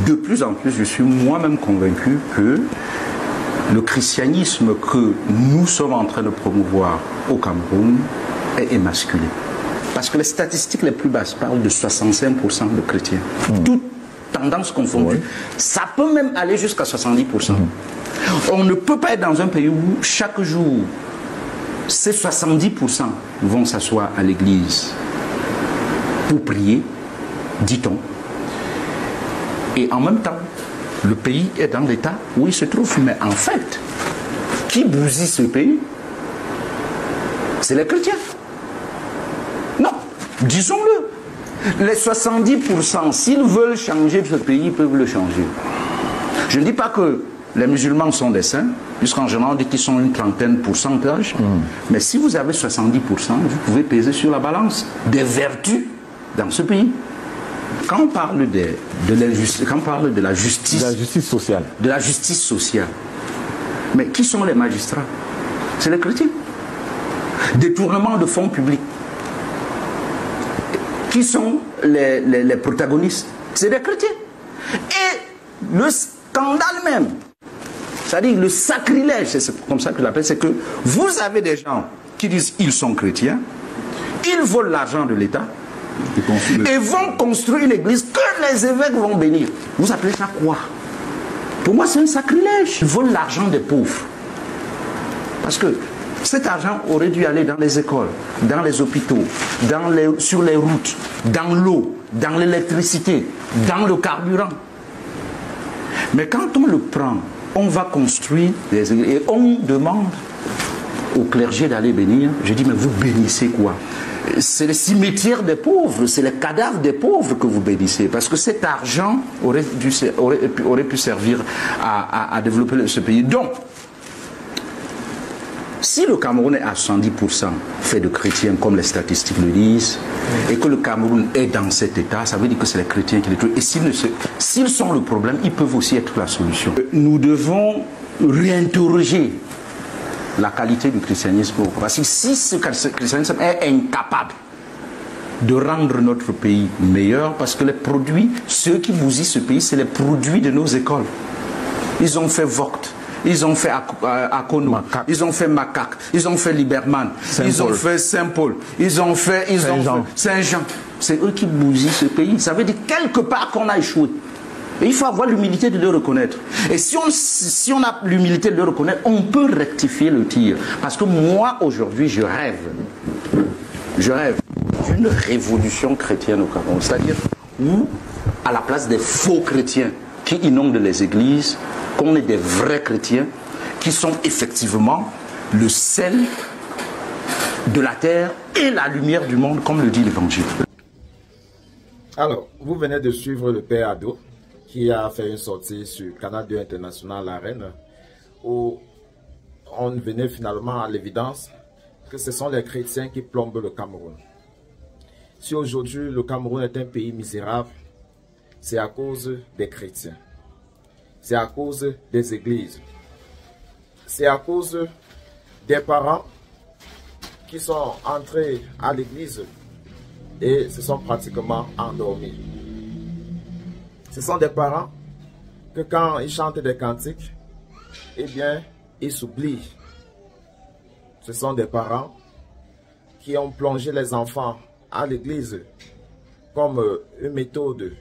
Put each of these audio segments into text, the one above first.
de plus en plus, je suis moi-même convaincu que le christianisme que nous sommes en train de promouvoir au Cameroun est émasculé. Parce que les statistiques les plus basses parlent de 65% de chrétiens. Toutes tendances confondues. Ça peut même aller jusqu'à 70%. On ne peut pas être dans un pays où chaque jour, ces 70% vont s'asseoir à l'église pour prier, dit-on. Et en même temps, le pays est dans l'état où il se trouve. Mais en fait, qui bousille ce pays? C'est les chrétiens. Non, disons-le. Les 70%, s'ils veulent changer ce pays, ils peuvent le changer. Je ne dis pas que les musulmans sont des saints, puisqu'en général on dit qu'ils sont une trentaine pourcentage. Mais si vous avez 70%, vous pouvez peser sur la balance des vertus dans ce pays. Quand on parle quand on parle de la justice sociale. De la justice sociale. Mais qui sont les magistrats? C'est les chrétiens. Détournement de fonds publics. Qui sont les protagonistes? C'est des chrétiens. Et le scandale même, c'est-à-dire le sacrilège, c'est comme ça que je l'appelle, c'est que vous avez des gens qui disent qu'ils sont chrétiens, ils volent l'argent de l'État et vont construire une église que les évêques vont bénir. Vous appelez ça quoi? Pour moi, c'est un sacrilège. Ils volent l'argent des pauvres. Parce que cet argent aurait dû aller dans les écoles, dans les hôpitaux, sur les routes, dans l'eau, dans l'électricité, dans le carburant. Mais quand on le prend, on va construire des églises et on demande au clergé d'aller bénir. Je dis, mais vous bénissez quoi? C'est les cimetières des pauvres, c'est les cadavres des pauvres que vous bénissez. Parce que cet argent aurait pu servir à développer ce pays. Donc, si le Cameroun est à 70% fait de chrétiens, comme les statistiques le disent, et que le Cameroun est dans cet état, ça veut dire que c'est les chrétiens qui les tuent. Et s'ils sont le problème, ils peuvent aussi être la solution. Nous devons réinterroger la qualité du christianisme. Parce que si ce christianisme est incapable de rendre notre pays meilleur, parce que les produits, ceux qui bousillent ce pays, c'est les produits de nos écoles. Ils ont fait Vogt, ils ont fait Akono, ils ont fait Macaque, ils ont fait Liberman, ils ont fait Saint-Paul, ils ont fait Saint-Jean. C'est eux qui bousillent ce pays. Ça veut dire quelque part qu'on a échoué. Et il faut avoir l'humilité de le reconnaître. Et si on a l'humilité de le reconnaître, on peut rectifier le tir. Parce que moi, aujourd'hui, je rêve d'une révolution chrétienne au Cameroun. C'est-à-dire où, à la place des faux chrétiens qui inondent les églises, qu'on ait des vrais chrétiens qui sont effectivement le sel de la terre et la lumière du monde, comme le dit l'Évangile. Alors, vous venez de suivre le Père Ado, qui a fait une sortie sur Canal 2 International Arène, où on venait finalement à l'évidence que ce sont les chrétiens qui plombent le Cameroun. Si aujourd'hui le Cameroun est un pays misérable, c'est à cause des chrétiens. C'est à cause des églises. C'est à cause des parents qui sont entrés à l'église et se sont pratiquement endormis. Ce sont des parents que quand ils chantent des cantiques, eh bien, ils s'oublient. Ce sont des parents qui ont plongé les enfants à l'église comme une méthode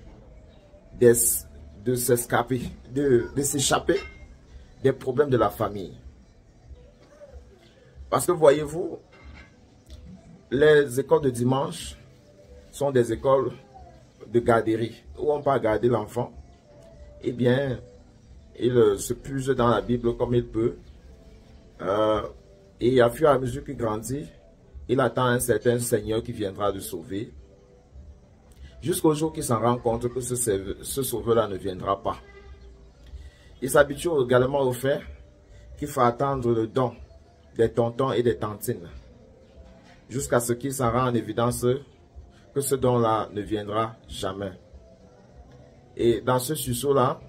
de s'échapper des problèmes de la famille. Parce que voyez-vous, les écoles de dimanche sont des écoles de garderie, où on peut garder l'enfant, eh bien, il se puise dans la Bible comme il peut, et à fur et à mesure qu'il grandit, il attend un certain Seigneur qui viendra le sauver, jusqu'au jour qu'il s'en rend compte que ce sauveur-là ne viendra pas. Il s'habitue également au fait qu'il faut attendre le don des tontons et des tantines, jusqu'à ce qu'il s'en rend en évidence que ce don-là ne viendra jamais. Et dans ce sursaut-là,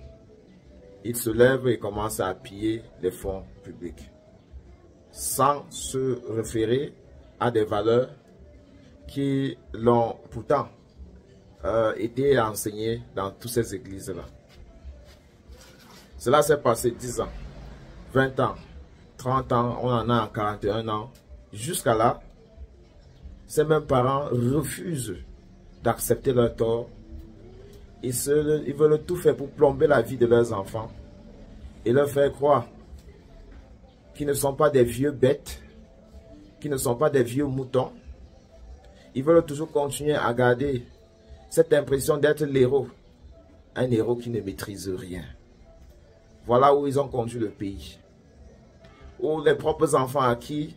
il se lève et commence à piller les fonds publics, sans se référer à des valeurs qui l'ont pourtant été enseignées dans toutes ces églises-là. Cela s'est passé 10 ans, 20 ans, 30 ans, on en a 41 ans. Jusqu'à là, ces mêmes parents refusent d'accepter leur tort. Ils veulent tout faire pour plomber la vie de leurs enfants et leur faire croire qu'ils ne sont pas des vieux bêtes, qu'ils ne sont pas des vieux moutons. Ils veulent toujours continuer à garder cette impression d'être l'héros, un héros qui ne maîtrise rien. Voilà où ils ont conduit le pays. Où les propres enfants à qui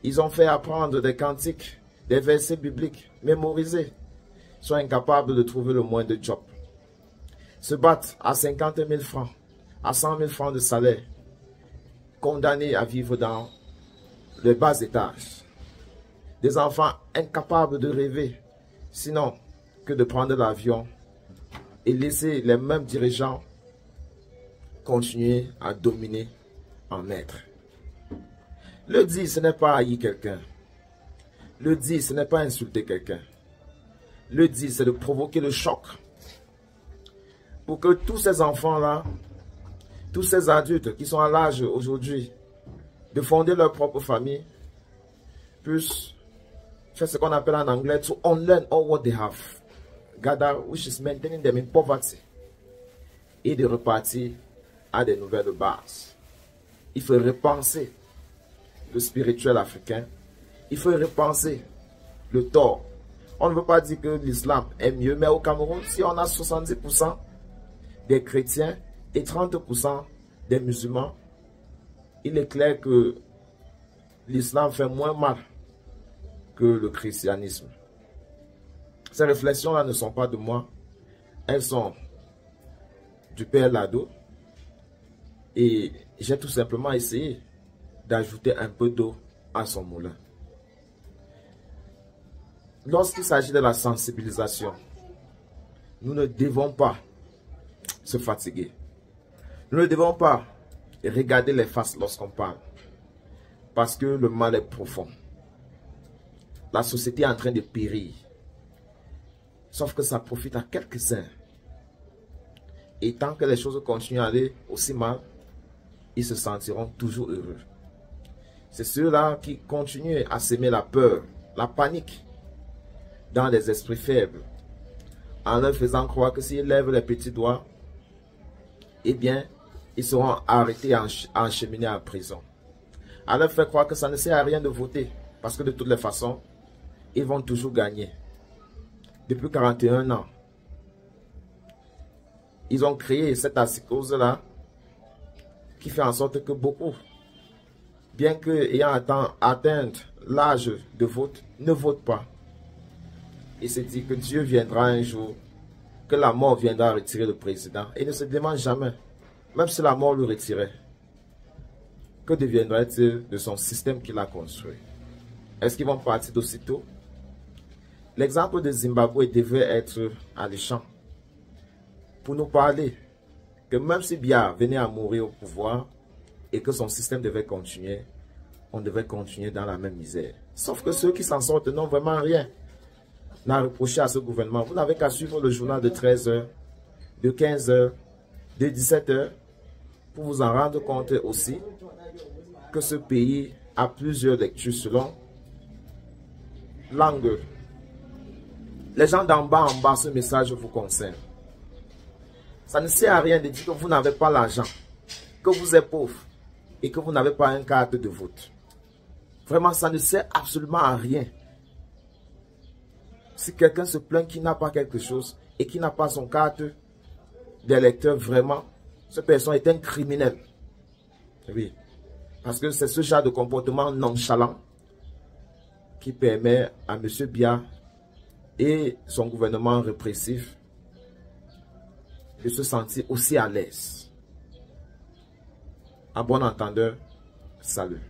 ils ont fait apprendre des cantiques, des versets bibliques mémorisés, sont incapables de trouver le moindre job. Se battent à 50 000 francs, à 100 000 francs de salaire, condamnés à vivre dans les bas étages. Des enfants incapables de rêver, sinon que de prendre l'avion et laisser les mêmes dirigeants continuer à dominer en maître. Le dire, ce n'est pas haïr quelqu'un. Le dire, ce n'est pas insulter quelqu'un. Le dire, c'est de provoquer le choc. Pour que tous ces enfants-là, tous ces adultes qui sont à l'âge aujourd'hui de fonder leur propre famille, puissent faire ce qu'on appelle en anglais to unlearn all what they have gathered, which is maintaining them in poverty, et de repartir à des nouvelles bases. Il faut repenser le spirituel africain. Il faut repenser le tort. On ne veut pas dire que l'islam est mieux, mais au Cameroun, si on a 70% des chrétiens et 30% des musulmans, il est clair que l'islam fait moins mal que le christianisme. Ces réflexions-là ne sont pas de moi. Elles sont du Père Lado. Et j'ai tout simplement essayé d'ajouter un peu d'eau à son moulin. Lorsqu'il s'agit de la sensibilisation, nous ne devons pas se fatiguer. Nous ne devons pas regarder les faces lorsqu'on parle. Parce que le mal est profond. La société est en train de périr. Sauf que ça profite à quelques-uns. Et tant que les choses continuent à aller aussi mal, ils se sentiront toujours heureux. C'est ceux-là qui continuent à s'aimer la peur, la panique dans les esprits faibles, en leur faisant croire que s'ils lèvent les petits doigts, eh bien, ils seront arrêtés et acheminés en prison. À leur faire croire que ça ne sert à rien de voter, parce que de toutes les façons, ils vont toujours gagner. Depuis 41 ans, ils ont créé cette psychose-là qui fait en sorte que beaucoup, bien qu'ayant atteint l'âge de vote, ne votent pas. Il se dit que Dieu viendra un jour, que la mort viendra retirer le président. Et il ne se demande jamais, même si la mort le retirait, que deviendrait-il de son système qu'il a construit? Est-ce qu'ils vont partir d'aussitôt? L'exemple de Zimbabwe devait être alléchant pour nous parler que même si Biya venait à mourir au pouvoir et que son système devait continuer, on devait continuer dans la même misère. Sauf que ceux qui s'en sortent n'ont vraiment rien à reprocher à ce gouvernement. Vous n'avez qu'à suivre le journal de 13 h, de 15 h, de 17 h pour vous en rendre compte aussi que ce pays a plusieurs lectures selon l'angle. Les gens d'en bas en bas, ce message vous concerne. Ça ne sert à rien de dire que vous n'avez pas l'argent, que vous êtes pauvre et que vous n'avez pas une carte de vote. Vraiment, ça ne sert absolument à rien. Si quelqu'un se plaint qu'il n'a pas quelque chose et qu'il n'a pas son carte d'électeur, vraiment, cette personne est un criminel. Oui. Parce que c'est ce genre de comportement nonchalant qui permet à M. Biya et son gouvernement répressif de se sentir aussi à l'aise. À bon entendeur, salut.